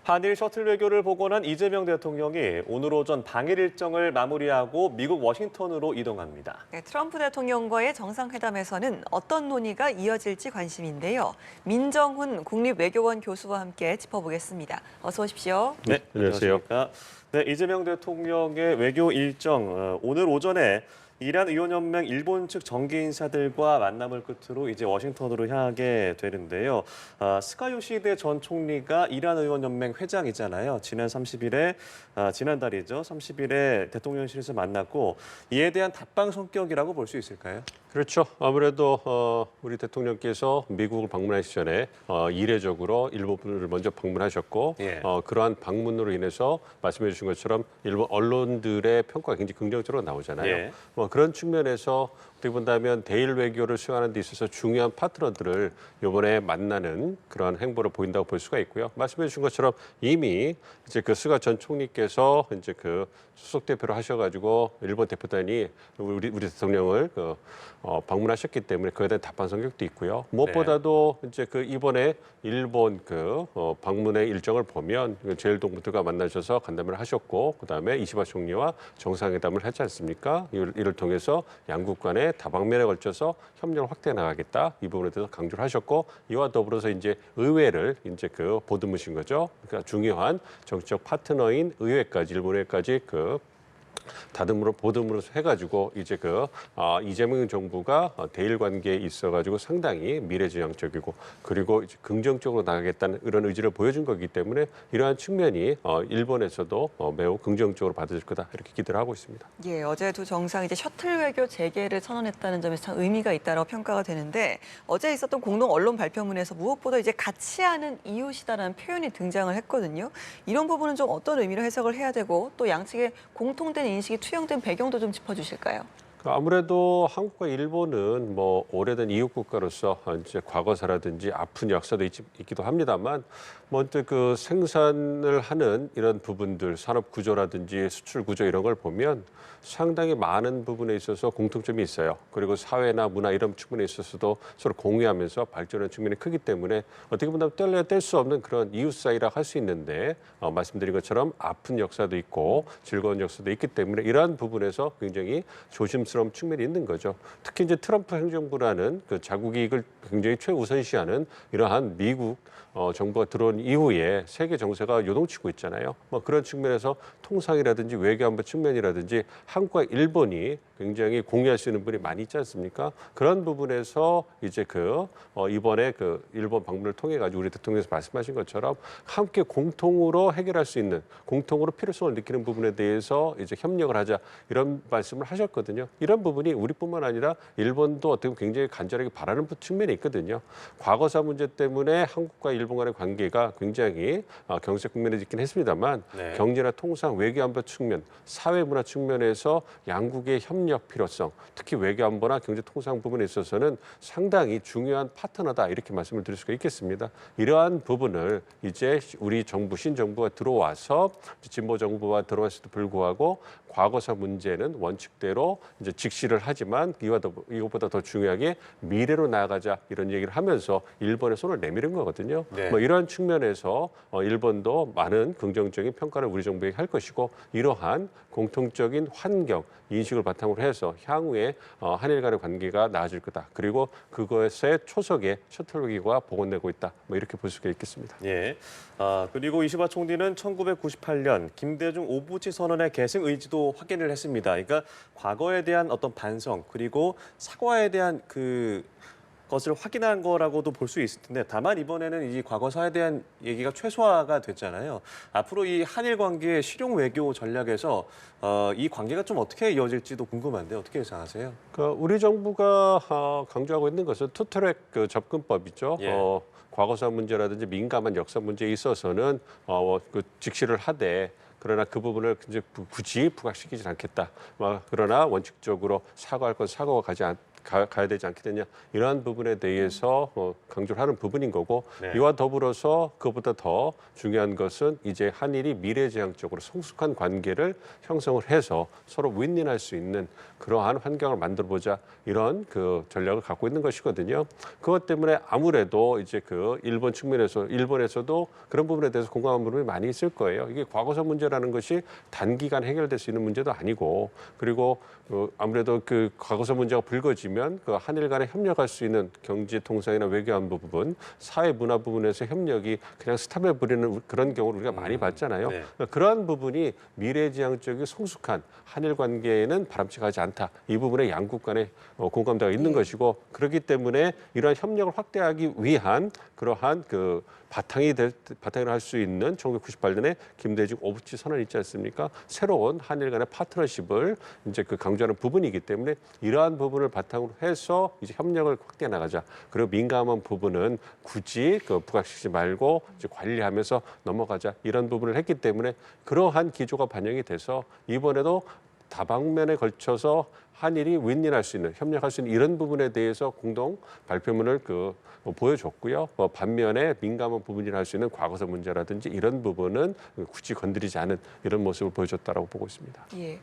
한일 셔틀 외교를 복원한 이재명 대통령이 오늘 오전 방일 일정을 마무리하고 미국 워싱턴으로 이동합니다. 네, 트럼프 대통령과의 정상회담에서는 어떤 논의가 이어질지 관심인데요. 민정훈 국립외교원 교수와 함께 짚어보겠습니다. 어서 오십시오. 네, 안녕하세요. 안녕하십니까. 네, 이재명 대통령의 외교 일정 오늘 오전에 이란 의원연맹 일본 측 정계 인사들과 만남을 끝으로 이제 워싱턴으로 향하게 되는데요. 스가 요시히데 전 총리가 이란 의원연맹 회장이잖아요. 지난달이죠. 30일에 대통령실에서 만났고 이에 대한 답방 성격이라고 볼 수 있을까요? 그렇죠. 아무래도 우리 대통령께서 미국을 방문하시기 전에 이례적으로 일본을 먼저 방문하셨고 예. 그러한 방문으로 인해서 말씀해 주신 것처럼 일본 언론들의 평가가 굉장히 긍정적으로 나오잖아요. 예. 그런 측면에서 어떻게 본다면 대일 외교를 수행하는 데 있어서 중요한 파트너들을 이번에 만나는 그런 행보를 보인다고 볼 수가 있고요. 말씀해 주신 것처럼 이미 이제 그 스가 전 총리께서 이제 그 수석 대표를 하셔가지고 일본 대표단이 우리 대통령을 방문하셨기 때문에 그에 대한 답한 성격도 있고요. 무엇보다도 이제 그 이번에 일본 방문의 일정을 보면 제일동부들과 만나셔서 간담회를 하셨고 그다음에 이시바 총리와 정상회담을 했지 않습니까? 이를 통해서 양국 간의 다방면에 걸쳐서 협력을 확대해 나가겠다 이 부분에 대해서 강조를 하셨고 이와 더불어서 이제 의회를 이제 보듬으신 거죠. 그러니까 중요한 정치적 파트너인 의회까지 일본 의회까지 보듬으로 해가지고 이제 이재명 정부가 대일 관계에 있어가지고 상당히 미래지향적이고 그리고 이제 긍정적으로 나가겠다는 이런 의지를 보여준 거기 때문에 이러한 측면이 일본에서도 매우 긍정적으로 받아질 거다 이렇게 기대를 하고 있습니다. 예, 어제 두 정상이 이제 셔틀 외교 재개를 선언했다는 점에서 참 의미가 있다고 평가가 되는데 어제 있었던 공동 언론 발표문에서 무엇보다 이제 같이 하는 이웃이다라는 표현이 등장을 했거든요. 이런 부분은 좀 어떤 의미로 해석을 해야 되고 또 양측의 공통된 인식이 투영된 배경도 좀 짚어주실까요? 아무래도 한국과 일본은 오래된 이웃 국가로서 이제 과거사라든지 아픈 역사도 있기도 합니다만 먼저 생산을 하는 이런 부분들 산업 구조라든지 수출 구조 이런 걸 보면 상당히 많은 부분에 있어서 공통점이 있어요. 그리고 사회나 문화 이런 측면에 있어서도 서로 공유하면서 발전하는 측면이 크기 때문에 어떻게 보면 뗄 수 없는 그런 이웃 사이라 할 수 있는데 말씀드린 것처럼 아픈 역사도 있고 즐거운 역사도 있기 때문에 이러한 부분에서 굉장히 조심스러운 측면이 있는 거죠. 특히 이제 트럼프 행정부라는 자국 이익을 굉장히 최우선시하는 이러한 미국 정부가 들어온 이후에 세계 정세가 요동치고 있잖아요. 그런 측면에서 통상이라든지 외교안보 측면이라든지 한국과 일본이 굉장히 공유할 수 있는 분이 많이 있지 않습니까? 그런 부분에서 이제 이번에 일본 방문을 통해 가지고 우리 대통령께서 말씀하신 것처럼 함께 공통으로 해결할 수 있는 공통으로 필요성을 느끼는 부분에 대해서 이제 협력을 하자 이런 말씀을 하셨거든요. 이런 부분이 우리뿐만 아니라 일본도 어떻게 보면 굉장히 간절하게 바라는 측면이 있거든요. 과거사 문제 때문에 한국과 일본 간의 관계가 굉장히 경색 국면에 있긴 했습니다만 네. 경제나 통상 외교안보 측면, 사회문화 측면에서 양국의 협력 필요성, 특히 외교안보나 경제통상 부분에 있어서는 상당히 중요한 파트너다 이렇게 말씀을 드릴 수가 있겠습니다. 이러한 부분을 이제 우리 정부, 신정부가 들어와서 진보 정부가 들어왔음에도 불구하고 과거사 문제는 원칙대로 이제 직시를 하지만 이것보다 더 중요하게 미래로 나아가자 이런 얘기를 하면서 일본의 손을 내밀은 거거든요. 네. 이러한 측면에서 일본도 많은 긍정적인 평가를 우리 정부에게 할 것이고 이러한 공통적인 환경, 인식을 바탕으로 해서 향후에 한일 간의 관계가 나아질 거다. 그리고 그것의 초석에 셔틀 외교가 복원되고 있다. 이렇게 볼 수가 있겠습니다. 예. 그리고 이시바 총리는 1998년 김대중 오부치 선언의 계승 의지도 확인을 했습니다. 그러니까 과거에 대한 어떤 반성 그리고 사과에 대한 것을 확인한 거라고도 볼 수 있을 텐데 다만 이번에는 이 과거사에 대한 얘기가 최소화가 됐잖아요. 앞으로 이 한일 관계의 실용 외교 전략에서 이 관계가 좀 어떻게 이어질지도 궁금한데 어떻게 예상하세요? 우리 정부가 강조하고 있는 것은 투트랙 접근법이죠. 예. 과거사 문제라든지 민감한 역사 문제에 있어서는 직시를 하되 그러나 그 부분을 이제 굳이 부각시키지 않겠다. 그러나 원칙적으로 사과할 건 사과가 가야 되지 않겠느냐 이러한 부분에 대해서 강조를 하는 부분인 거고 네. 이와 더불어서 그것보다 더 중요한 것은 이제 한일이 미래지향적으로 성숙한 관계를 형성을 해서 서로 윈윈할 수 있는 그러한 환경을 만들어보자 이런 그 전략을 갖고 있는 것이거든요. 그것 때문에 아무래도 이제 그 일본에서도 그런 부분에 대해서 공감한 부분이 많이 있을 거예요. 이게 과거사 문제라는 것이 단기간 해결될 수 있는 문제도 아니고 그리고 아무래도 그 과거사 문제가 불거지면 그 한일 간에 협력할 수 있는 경제, 통상이나 외교안보 부분, 사회 문화 부분에서 협력이 그냥 스탑해 버리는 그런 경우를 우리가 많이 봤잖아요. 네. 그러니까 그러한 부분이 미래지향적인 성숙한 한일 관계에는 바람직하지 않다. 이 부분에 양국 간에 공감대가 있는 것이고 그렇기 때문에 이러한 협력을 확대하기 위한 그러한 그 바탕을 할 수 있는 1998년에 김대중 오부치 선언 있지 않습니까? 새로운 한일 간의 파트너십을 이제 그 강조하는 부분이기 때문에 이러한 부분을 바탕으로 해서 이제 협력을 확대해 나가자. 그리고 민감한 부분은 굳이 그 부각시키지 말고 이제 관리하면서 넘어가자. 이런 부분을 했기 때문에 그러한 기조가 반영이 돼서 이번에도 다방면에 걸쳐서 한일이 윈윈할 수 있는 협력할 수 있는 이런 부분에 대해서 공동 발표문을 보여줬고요. 반면에 민감한 부분이라 할 수 있는 과거사 문제라든지 이런 부분은 굳이 건드리지 않은 이런 모습을 보여줬다라고 보고 있습니다. 예,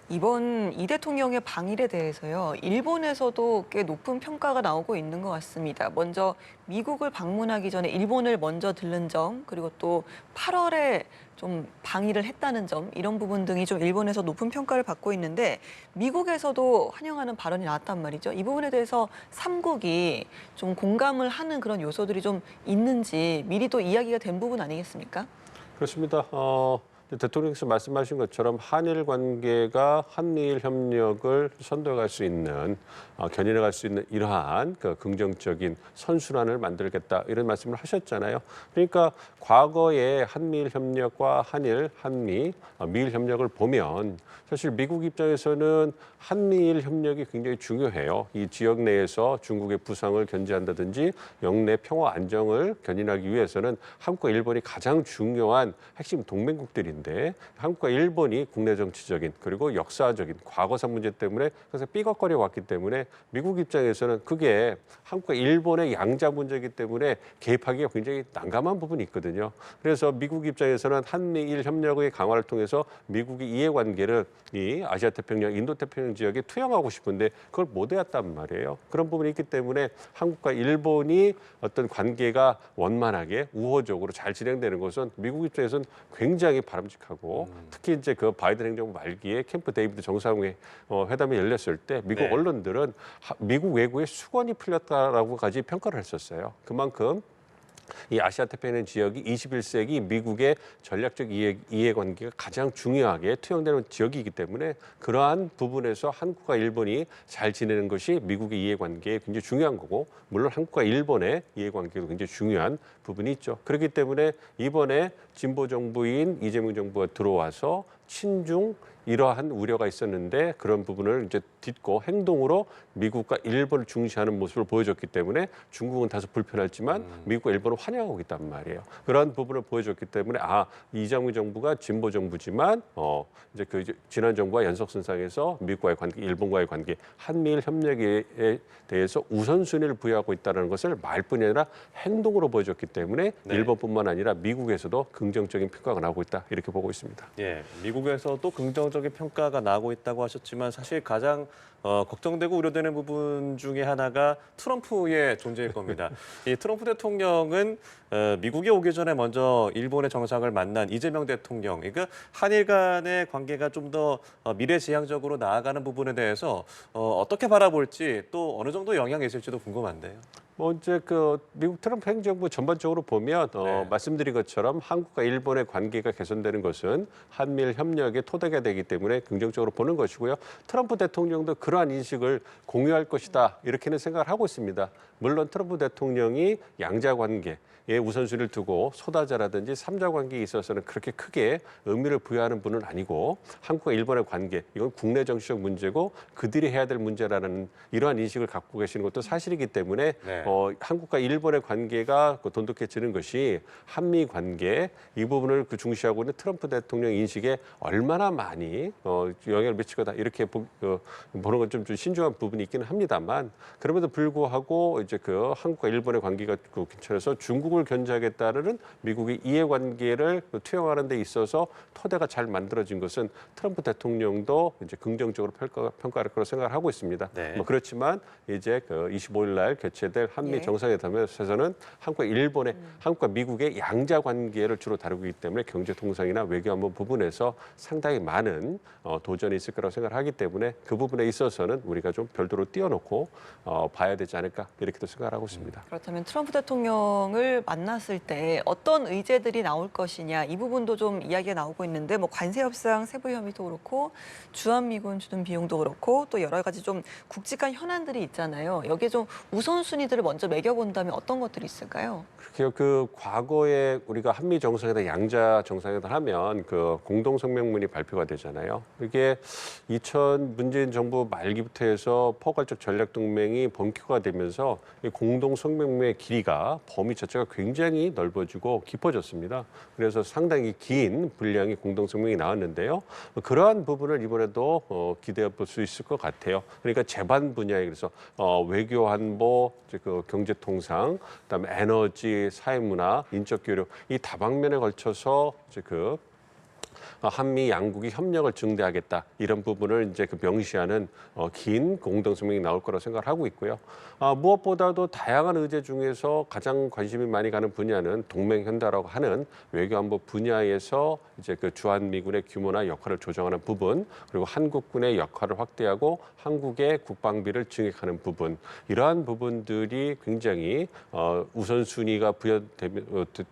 이번 이 대통령의 방일에 대해서요. 일본에서도 꽤 높은 평가가 나오고 있는 것 같습니다. 먼저 미국을 방문하기 전에 일본을 먼저 들른 점, 그리고 또 8월에 좀 방일을 했다는 점, 이런 부분 등이 좀 일본에서 높은 평가를 받고 있는데 미국에서도 환영하는 발언이 나왔단 말이죠. 이 부분에 대해서 삼국이 좀 공감을 하는 그런 요소들이 좀 있는지 미리 또 이야기가 된 부분 아니겠습니까? 그렇습니다. 대통령께서 말씀하신 것처럼 한일 관계가 한미일 협력을 선도해갈 수 있는 견인해갈 수 있는 이러한 그 긍정적인 선순환을 만들겠다 이런 말씀을 하셨잖아요. 그러니까 과거의 한미일 협력과 한미, 미일 협력을 보면 사실 미국 입장에서는 한미일 협력이 굉장히 중요해요. 이 지역 내에서 중국의 부상을 견제한다든지 영내 평화 안정을 견인하기 위해서는 한국과 일본이 가장 중요한 핵심 동맹국들인데 한국과 일본이 국내 정치적인 그리고 역사적인 과거사 문제 때문에 그래서 삐걱거려 왔기 때문에 미국 입장에서는 그게 한국과 일본의 양자 문제이기 때문에 개입하기가 굉장히 난감한 부분이 있거든요. 그래서 미국 입장에서는 한미일 협력의 강화를 통해서 미국의 이해관계를 이 아시아태평양, 인도태평양 지역에 투영하고 싶은데 그걸 못 해왔단 말이에요. 그런 부분이 있기 때문에 한국과 일본이 어떤 관계가 원만하게 우호적으로 잘 진행되는 것은 미국 입장에서는 굉장히 바람직하고 특히 이제 그 바이든 행정부 말기에 캠프 데이비드 정상회 회담이 열렸을 때 미국 네. 언론들은 미국 외교에 수건이 풀렸다라고까지 평가를 했었어요. 그만큼 이 아시아 태평양 지역이 21세기 미국의 전략적 이해관계가 가장 중요하게 투영되는 지역이기 때문에 그러한 부분에서 한국과 일본이 잘 지내는 것이 미국의 이해관계에 굉장히 중요한 거고 물론 한국과 일본의 이해관계도 굉장히 중요한 부분이 있죠. 그렇기 때문에 이번에 진보 정부인 이재명 정부가 들어와서 친중 이러한 우려가 있었는데 그런 부분을 이제 딛고 행동으로 미국과 일본을 중시하는 모습을 보여줬기 때문에 중국은 다소 불편했지만 미국과 일본을 환영하고 있단 말이에요. 그러한 부분을 보여줬기 때문에 이재명 정부가 진보 정부지만 이제 그 지난 정부와 연속선상에서 미국과의 관계, 일본과의 관계, 한미일 협력에 대해서 우선순위를 부여하고 있다는 것을 말뿐이 아니라 행동으로 보여줬기 때문에 네. 일본뿐만 아니라 미국에서도 긍정적인 평가가 나오고 있다 이렇게 보고 있습니다. 예, 미국에서도 긍정적인 평가가 나오고 있다고 하셨지만 사실 가장 걱정되고 우려되는 부분 중에 하나가 트럼프의 존재일 겁니다. 이 트럼프 대통령은 미국에 오기 전에 먼저 일본의 정상을 만난 이재명 대통령, 그러니까 한일 간의 관계가 좀 더 미래지향적으로 나아가는 부분에 대해서 어떻게 바라볼지 또 어느 정도 영향이 있을지도 궁금한데요. 이제 그 미국 트럼프 행정부 전반적으로 보면 네. 말씀드린 것처럼 한국과 일본의 관계가 개선되는 것은 한미일 협력의 토대가 되기 때문에 긍정적으로 보는 것이고요. 트럼프 대통령도 그러한 인식을 공유할 것이다 이렇게는 생각을 하고 있습니다. 물론 트럼프 대통령이 양자 관계에 우선순위를 두고 소다자라든지 삼자 관계에 있어서는 그렇게 크게 의미를 부여하는 분은 아니고 한국과 일본의 관계 이건 국내 정치적 문제고 그들이 해야 될 문제라는 이러한 인식을 갖고 계시는 것도 사실이기 때문에 네. 한국과 일본의 관계가 돈독해지는 것이 한미 관계 이 부분을 중시하고 있는 트럼프 대통령 인식에 얼마나 많이 영향을 미치거다 이렇게 보는 건 좀 신중한 부분이 있기는 합니다만 그럼에도 불구하고 이제 한국과 일본의 관계가 괜찮아서 중국을 견제하겠다는 미국의 이해관계를 투영하는 데 있어서 토대가 잘 만들어진 것은 트럼프 대통령도 이제 긍정적으로 평가할 거라고 생각을 하고 있습니다. 네. 그렇지만 이제 25일 날 개최될 한미 정상회담에서는 한국과 미국의 양자 관계를 주로 다루기 때문에 경제 통상이나 외교안보 부분에서 상당히 많은 도전이 있을 거라고 생각을 하기 때문에 그 부분에 있어서는 우리가 좀 별도로 띄워놓고 봐야 되지 않을까 이렇게도 생각을 하고 있습니다. 그렇다면 트럼프 대통령을 만났을 때 어떤 의제들이 나올 것이냐 이 부분도 좀 이야기가 나오고 있는데 뭐 관세 협상 세부 협의도 그렇고 주한미군 주둔 비용도 그렇고 또 여러 가지 좀 굵직한 현안들이 있잖아요. 여기에 좀 우선순위들을 먼저 매겨본다면 어떤 것들이 있을까요? 그렇게 과거에 우리가 한미 정상회담, 양자 정상회담 하면 공동 성명문이 발표가 되잖아요. 이게 문재인 정부 말기부터 해서 포괄적 전략 동맹이 본격화가 되면서 이 공동 성명문의 길이가 범위 자체가 굉장히 넓어지고 깊어졌습니다. 그래서 상당히 긴 분량의 공동 성명이 나왔는데요. 그러한 부분을 이번에도 기대해 볼 수 있을 것 같아요. 그러니까 제반 분야에 그래서 외교 안보, 경제 통상, 그다음에 에너지, 사회문화, 인적 교류 이 다방면에 걸쳐서 이제 한미 양국이 협력을 증대하겠다 이런 부분을 이제 명시하는 긴 공동 성명이 나올 거라고 생각을 하고 있고요. 무엇보다도 다양한 의제 중에서 가장 관심이 많이 가는 분야는 동맹 현대라고 하는 외교안보 분야에서 이제 주한미군의 규모나 역할을 조정하는 부분, 그리고 한국군의 역할을 확대하고 한국의 국방비를 증액하는 부분, 이러한 부분들이 굉장히 우선순위가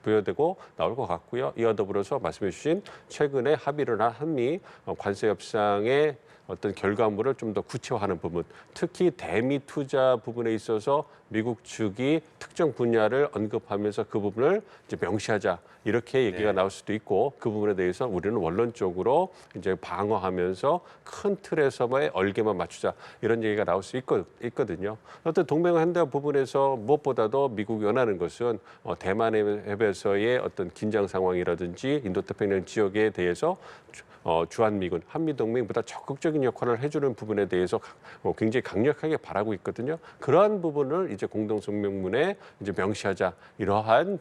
부여되고 나올 것 같고요. 이와 더불어서 말씀해주신 최근에 합의를 한 한미 관세 협상의 어떤 결과물을 좀 더 구체화하는 부분, 특히 대미 투자 부분에 있어서 미국 측이 특정 분야를 언급하면서 그 부분을 이제 명시하자 이렇게 얘기가 나올 수도 있고 그 부분에 대해서 우리는 원론적으로 이제 방어하면서 큰 틀에서만 얼개만 맞추자 이런 얘기가 나올 수 있거든요. 어떤 동맹 현대 부분에서 무엇보다도 미국이 원하는 것은 대만 해협에서의 어떤 긴장 상황이라든지 인도태평양 지역에 대해서 주한미군, 한미동맹보다 적극적인 역할을 해주는 부분에 대해서 굉장히 강력하게 바라고 있거든요. 그러한 부분을 이제 공동성명문에 이제 명시하자 이러한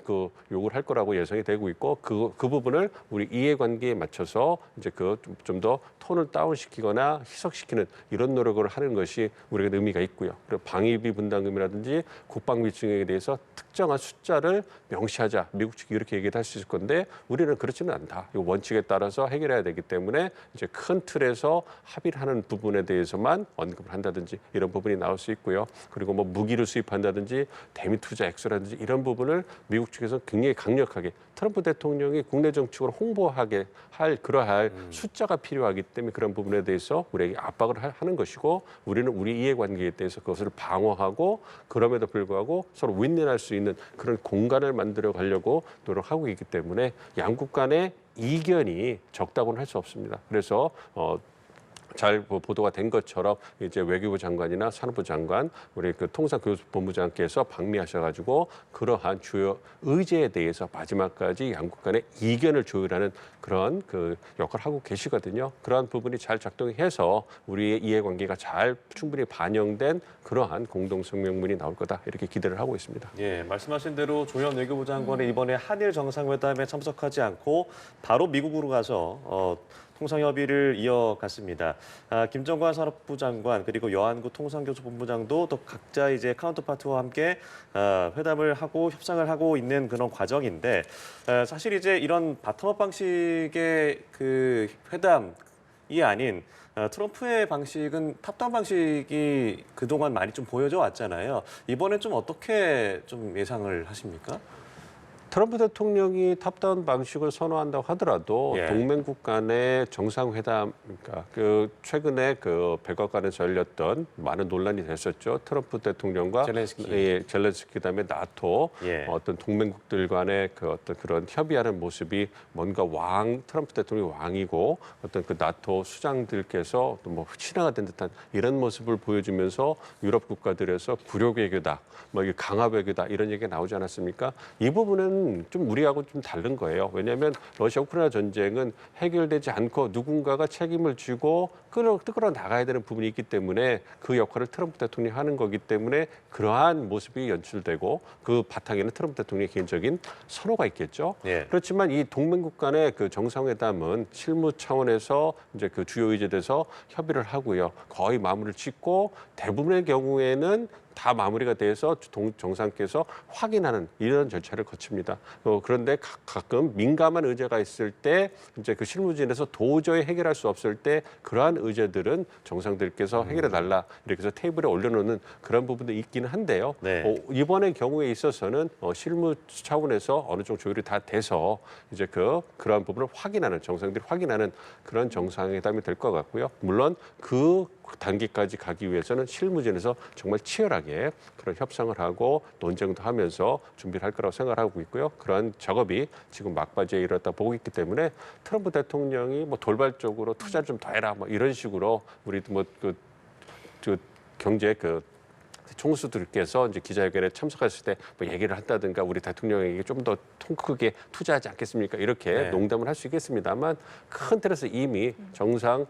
요구를 할 거라고 예상이 되고 있고 그 부분을 우리 이해관계에 맞춰서 이제 좀 더 톤을 다운시키거나 희석시키는 이런 노력을 하는 것이 우리에게 의미가 있고요. 그리고 방위비 분담금이라든지 국방비 증액에 대해서 특정한 숫자를 명시하자. 미국 측이 이렇게 얘기를 할 수 있을 건데 우리는 그렇지는 않다. 이 원칙에 따라서 해결해야 되기 때문에 이제 큰 틀에서 합의를 하는 부분에 대해서만 언급을 한다든지 이런 부분이 나올 수 있고요. 그리고 뭐 무기를 수입한다든지 대미 투자 액수라든지 이런 부분을 미국 측에서 굉장히 강력하게 트럼프 대통령이 국내 정책으로 홍보하게 할 그러할 숫자가 필요하기 때문에 그런 부분에 대해서 우리에게 압박을 하는 것이고 우리는 우리 이해관계에 대해서 그것을 방어하고 그럼에도 불구하고 서로 윈윈할 수 있는 그런 공간을 만들어 가려고 노력하고 있기 때문에 양국 간의 이견이 적다고는 할 수 없습니다. 그래서 잘 보도가 된 것처럼 이제 외교부 장관이나 산업부 장관, 우리 통상교섭본부장께서 방미하셔가지고 그러한 주요 의제에 대해서 마지막까지 양국 간의 이견을 조율하는 그런 역할을 하고 계시거든요. 그러한 부분이 잘 작동해서 우리의 이해관계가 잘 충분히 반영된 그러한 공동성명문이 나올 거다 이렇게 기대를 하고 있습니다. 예, 말씀하신 대로 조현 외교부 장관이 이번에 한일 정상회담에 참석하지 않고 바로 미국으로 가서 통상협의를 이어갔습니다. 김정관 산업부 장관 그리고 여한구 통상교섭본부장도 또 각자 이제 카운터파트와 함께 회담을 하고 협상을 하고 있는 그런 과정인데 사실 이제 이런 바텀업 방식의 회담이 아닌 트럼프의 방식은 탑다운 방식이 그동안 많이 좀 보여져 왔잖아요. 이번엔 좀 어떻게 좀 예상을 하십니까? 트럼프 대통령이 탑다운 방식을 선호한다고 하더라도 예. 동맹국 간의 정상회담, 그러니까 그 최근에 그 백악관에서 열렸던 많은 논란이 됐었죠. 트럼프 대통령과 젤렌스키 그다음에 나토 예. 어떤 동맹국들 간의 그 어떤 그런 협의하는 모습이 뭔가 트럼프 대통령이 왕이고 어떤 그 나토 수장들께서 뭐 신하가 된 듯한 이런 모습을 보여주면서 유럽 국가들에서 굴욕 외교다, 뭐 이게 강압 외교다 이런 얘기가 나오지 않았습니까? 이 부분은 좀 우리하고 좀 다른 거예요. 왜냐하면 러시아 우크라이나 전쟁은 해결되지 않고 누군가가 책임을 지고 끌어 나가야 되는 부분이 있기 때문에 그 역할을 트럼프 대통령이 하는 거기 때문에 그러한 모습이 연출되고 그 바탕에는 트럼프 대통령의 개인적인 선호가 있겠죠. 예. 그렇지만 이 동맹국 간의 그 정상회담은 실무 차원에서 이제 그 주요 의제에 대해서 협의를 하고요. 거의 마무리를 짓고 대부분의 경우에는 다 마무리가 돼서 정상께서 확인하는 이런 절차를 거칩니다. 그런데 가끔 민감한 의제가 있을 때 이제 그 실무진에서 도저히 해결할 수 없을 때 그러한 의제들은 정상들께서 해결해 달라 이렇게 해서 테이블에 올려놓는 그런 부분도 있기는 한데요. 네. 이번의 경우에 있어서는 실무 차원에서 어느 정도 조율이 다 돼서 이제 그러한 부분을 확인하는 정상들이 확인하는 그런 정상회담이 될 것 같고요. 물론 그 단계까지 가기 위해서는 실무진에서 정말 치열하게 그런 협상을 하고 논쟁도 하면서 준비를 할 거라고 생각하고 있고요. 그러한 작업이 지금 막바지에 이르렀다 보고 있기 때문에 트럼프 대통령이 뭐 돌발적으로 투자를 좀 더 해라 뭐 이런 식으로 우리도 뭐 경제 총수들께서 이제 기자회견에 참석했을 때 뭐 얘기를 한다든가 우리 대통령에게 좀 더 통 크게 투자하지 않겠습니까? 이렇게 네. 농담을 할 수 있겠습니다만 큰 틀에서 이미 정상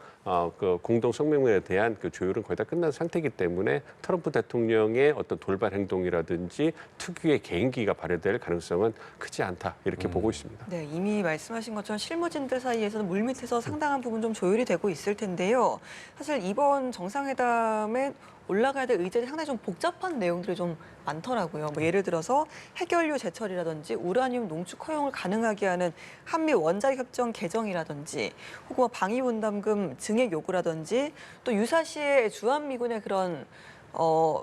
그 공동 성명문에 대한 그 조율은 거의 다 끝난 상태이기 때문에 트럼프 대통령의 어떤 돌발 행동이라든지 특유의 개인기가 발휘될 가능성은 크지 않다 이렇게 보고 있습니다. 네, 이미 말씀하신 것처럼 실무진들 사이에서는 물밑에서 상당한 부분 좀 조율이 되고 있을 텐데요. 사실 이번 정상회담에 올라가야 될 의제들이 상당히 좀 복잡한 내용들이 좀 많더라고요. 뭐 예를 들어서 핵연료 제철이라든지 우라늄 농축 허용을 가능하게 하는 한미 원자력 협정 개정이라든지 혹은 뭐 방위분담금 증액 요구라든지 또 유사시에 주한미군의 그런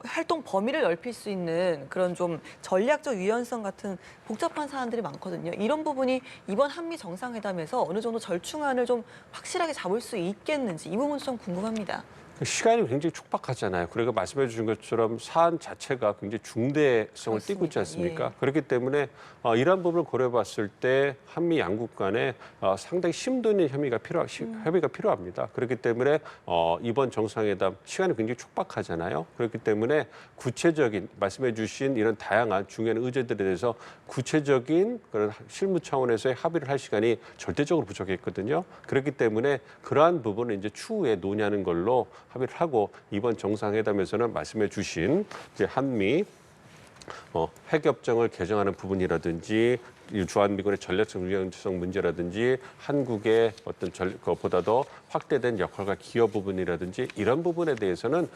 활동 범위를 넓힐 수 있는 그런 좀 전략적 유연성 같은 복잡한 사안들이 많거든요. 이런 부분이 이번 한미 정상회담에서 어느 정도 절충안을 좀 확실하게 잡을 수 있겠는지 이 부분도 좀 궁금합니다. 시간이 굉장히 촉박하잖아요. 그리고 말씀해 주신 것처럼 사안 자체가 굉장히 중대성을 띠고 있지 않습니까? 예. 그렇기 때문에 이러한 부분을 고려해 봤을 때 한미 양국 간에 상당히 심도 있는 협의가 필요합니다. 그렇기 때문에 이번 정상회담 시간이 굉장히 촉박하잖아요. 그렇기 때문에 구체적인 말씀해 주신 이런 다양한 중요한 의제들에 대해서 구체적인 그런 실무 차원에서의 합의를 할 시간이 절대적으로 부족했거든요. 그렇기 때문에 그러한 부분을 이제 추후에 논의하는 걸로 합의를 하고 이번 정상회담에서는 말씀해 주신 이제 한미 핵협정을 개정하는 부분이라든지 주한미군의 전략적 유연성 문제라든지 한국의 어떤 그것보다 더 확대된 역할과 기여 부분이라든지 이런 부분에 대해서는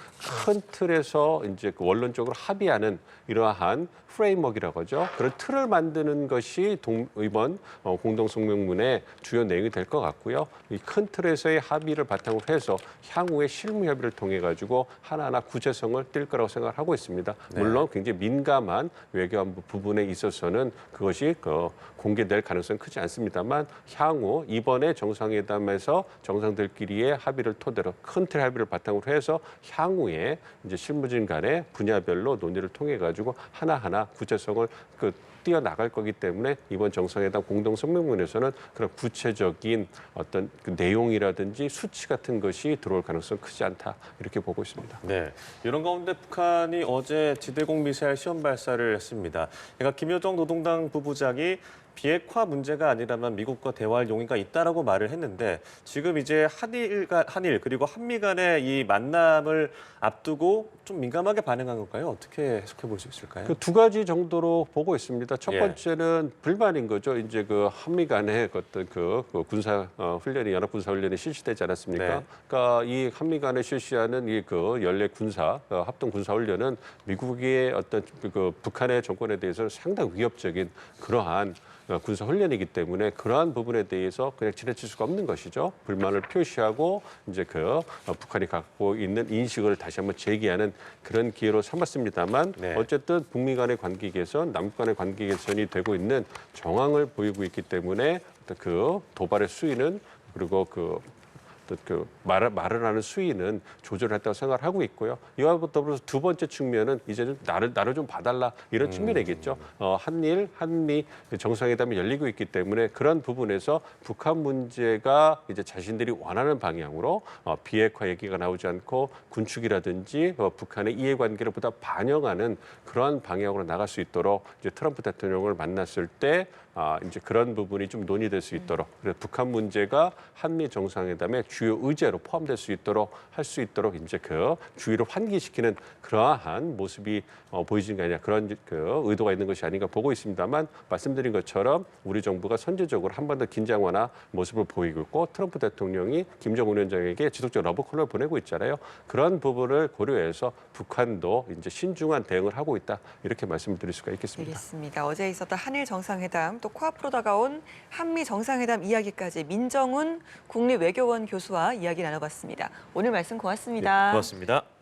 큰 틀에서 이제 원론적으로 합의하는 이러한 프레임워크라고 하죠. 그런 틀을 만드는 것이 이번 공동성명문의 주요 내용이 될 것 같고요. 이 큰 틀에서의 합의를 바탕으로 해서 향후의 실무 협의를 통해 가지고 하나하나 구체성을 띌 거라고 생각을 하고 있습니다. 물론 굉장히 민감한 외교안보 부분에 있어서는 그것이 공개될 가능성은 크지 않습니다만 향후 이번에 정상회담에서 정상들끼리의 합의를 토대로 큰 틀 합의를 바탕으로 해서 향후에 이제 실무진 간의 분야별로 논의를 통해 가지고 하나하나 구체성을 뛰어나갈 거기 때문에 이번 정상회담 공동성명문에서는 그런 구체적인 어떤 그 내용이라든지 수치 같은 것이 들어올 가능성은 크지 않다 이렇게 보고 있습니다. 네, 이런 가운데 북한이 어제 지대공 미사일 시험 발사를 했습니다. 그러니까 김여정 노동당 부부장이 비핵화 문제가 아니라면 미국과 대화할 용의가 있다라고 말을 했는데 지금 이제 한일 그리고 한미 간의 이 만남을 앞두고 좀 민감하게 반응한 걸까요? 어떻게 해석해 볼 수 있을까요? 그 두 가지 정도로 보고 있습니다. 첫 예. 번째는 불만인 거죠. 이제 그 한미 간의 어떤 그 군사 훈련이 연합 군사 훈련이 실시되지 않았습니까? 네. 그러니까 이 한미 간에 실시하는 이 연례 군사 합동 군사 훈련은 미국의 어떤 그 북한의 정권에 대해서는 상당히 위협적인 그러한 군사 훈련이기 때문에 그러한 부분에 대해서 그냥 지나칠 수가 없는 것이죠. 불만을 표시하고 이제 북한이 갖고 있는 인식을 다시 한번 제기하는 그런 기회로 삼았습니다만 네. 어쨌든 북미 간의 관계 개선, 남북 간의 관계 개선이 되고 있는 정황을 보이고 있기 때문에 그 도발의 수위는 그리고 말을 하는 수위는 조절했다고 생각을 하고 있고요. 이와 더불어서 두 번째 측면은 이제는 나를 좀 봐달라 이런 측면이겠죠. 한미 정상회담이 열리고 있기 때문에 그런 부분에서 북한 문제가 이제 자신들이 원하는 방향으로 비핵화 얘기가 나오지 않고 군축이라든지 북한의 이해관계를 보다 반영하는 그러한 방향으로 나갈 수 있도록 이제 트럼프 대통령을 만났을 때 이제 그런 부분이 좀 논의될 수 있도록 그래서 북한 문제가 한미 정상회담의 주요 의제로 포함될 수 있도록 할 수 있도록 이제 주의를 환기시키는 그러한 모습이 보이진 게 아니라 그런 의도가 있는 것이 아닌가 보고 있습니다만 말씀드린 것처럼 우리 정부가 선제적으로 한 번 더 긴장 완화 모습을 보이고 있고 트럼프 대통령이 김정은 위원장에게 지속적 러브콜을 보내고 있잖아요. 그런 부분을 고려해서 북한도 이제 신중한 대응을 하고 있다 이렇게 말씀을 드릴 수가 있겠습니다. 알겠습니다. 어제 있었던 한일 정상회담 또 코앞으로 다가온 한미 정상회담 이야기까지 민정훈 국립외교원 교수와 이야기 나눠봤습니다. 오늘 말씀 고맙습니다. 고맙습니다.